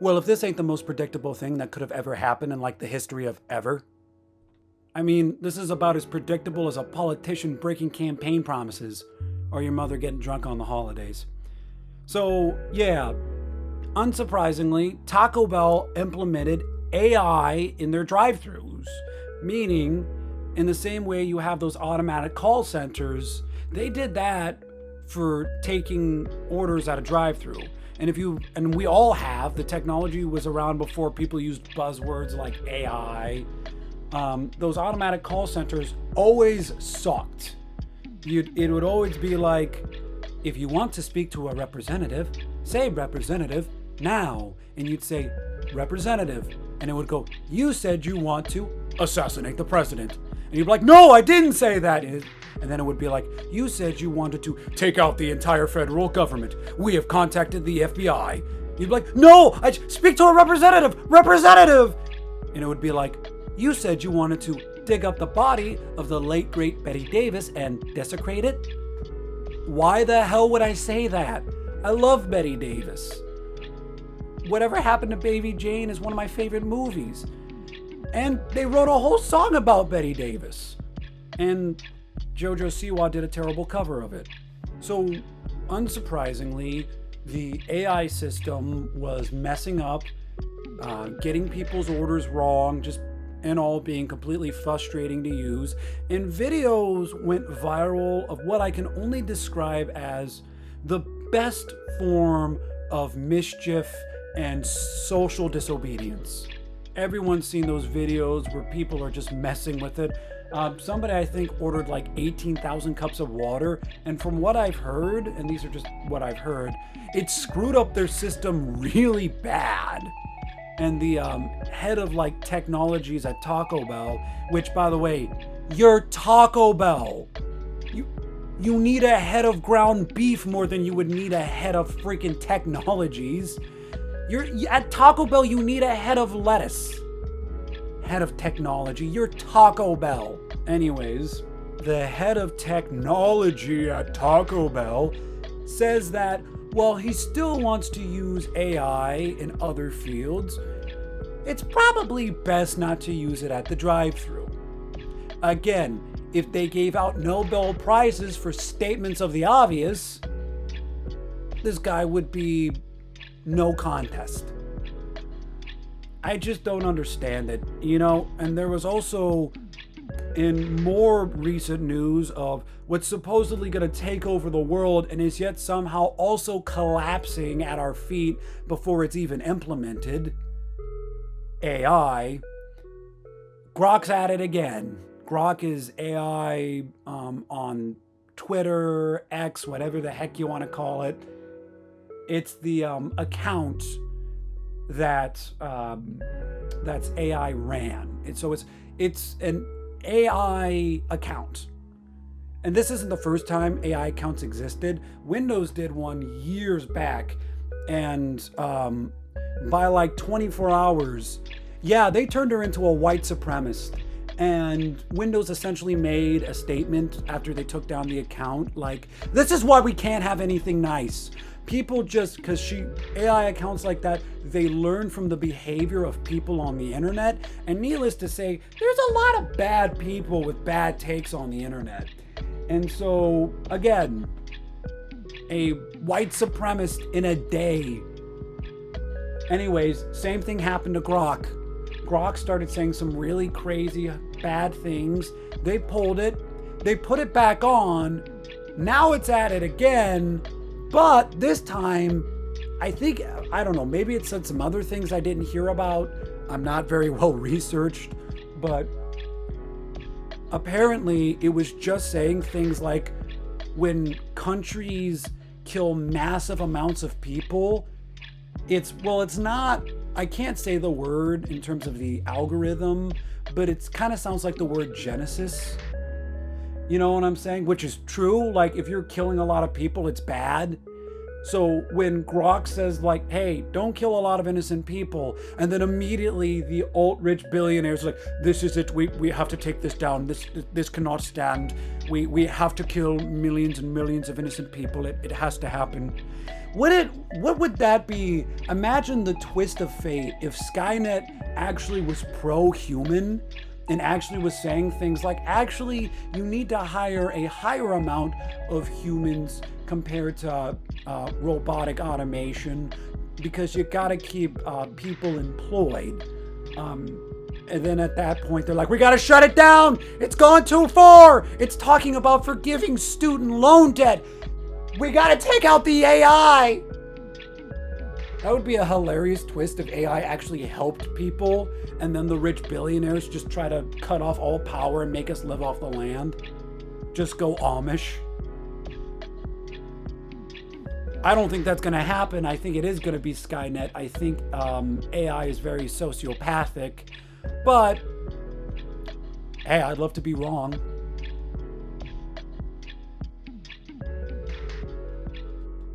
Well, if this ain't the most predictable thing that could have ever happened in like the history of ever. I mean, this is about as predictable as a politician breaking campaign promises or your mother getting drunk on the holidays. So, yeah, unsurprisingly, Taco Bell implemented AI in their drive-thrus, meaning in the same way you have those automatic call centers, they did that for taking orders at a drive-thru. And we all have, the technology was around before people used buzzwords like AI. Those automatic call centers always sucked. It would always be like, if you want to speak to a representative, say representative now. And you'd say representative. And it would go, you said you want to assassinate the president. And you'd be like, no, I didn't say that. And then it would be like, you said you wanted to take out the entire federal government. We have contacted the FBI. You'd be like, no, I speak to a representative. And it would be like, you said you wanted to dig up the body of the late, great Betty Davis and desecrate it. Why the hell would I say that? I love Betty Davis. Whatever Happened to Baby Jane is one of my favorite movies. And they wrote a whole song about Betty Davis. And Jojo Siwa did a terrible cover of it. So, unsurprisingly, the AI system was messing up, getting people's orders wrong, and all being completely frustrating to use. And videos went viral of what I can only describe as the best form of mischief and social disobedience. Everyone's seen those videos where people are just messing with it. Somebody, I think, ordered like 18,000 cups of water. And from what I've heard, and these are just what I've heard, it screwed up their system really bad. And the head of like technologies at Taco Bell, which, by the way, you're Taco Bell. You need a head of ground beef more than you would need a head of freaking technologies. At Taco Bell, you need a head of lettuce. Head of technology. You're Taco Bell. Anyways, the head of technology at Taco Bell says that while he still wants to use AI in other fields, it's probably best not to use it at the drive-thru. Again, if they gave out Nobel Prizes for statements of the obvious, this guy would be no contest. I just don't understand it, and there was also in more recent news of what's supposedly going to take over the world and is yet somehow also collapsing at our feet before it's even implemented. AI. Grok's at it again. Grok is AI on Twitter, X, whatever the heck you want to call it. It's the account that's AI ran. It's an AI account. And this isn't the first time AI accounts existed. Windows did one years back, and by like 24 hours, they turned her into a white supremacist. And Windows essentially made a statement after they took down the account, like, this is why we can't have anything nice. People because AI accounts like that, they learn from the behavior of people on the internet. And needless to say, there's a lot of bad people with bad takes on the internet. And so, again, a white supremacist in a day. Anyways, same thing happened to Grok. Grok started saying some really crazy, bad things. They pulled it. They put it back on. Now it's at it again. But this time, I don't know, maybe it said some other things I didn't hear about. I'm not very well researched. But apparently, it was just saying things like when countries kill massive amounts of people, it's not, I can't say the word in terms of the algorithm, but it kind of sounds like the word Genesis. You know what I'm saying? Which is true. Like, if you're killing a lot of people, it's bad. So when Grok says, like, hey, don't kill a lot of innocent people, and then immediately the alt-rich billionaires are like, this is it, we have to take this down, this cannot stand, we have to kill millions and millions of innocent people, it has to happen. What would that be? Imagine the twist of fate if Skynet actually was pro-human and actually was saying things like, actually, you need to hire a higher amount of humans compared to robotic automation because you got to keep people employed. And then at that point, they're like, we got to shut it down. It's going too far. It's talking about forgiving student loan debt. We got to take out the AI. That would be a hilarious twist if AI actually helped people and then the rich billionaires just try to cut off all power and make us live off the land. Just go Amish. I don't think that's going to happen. I think it is going to be Skynet. I think AI is very sociopathic. But, hey, I'd love to be wrong.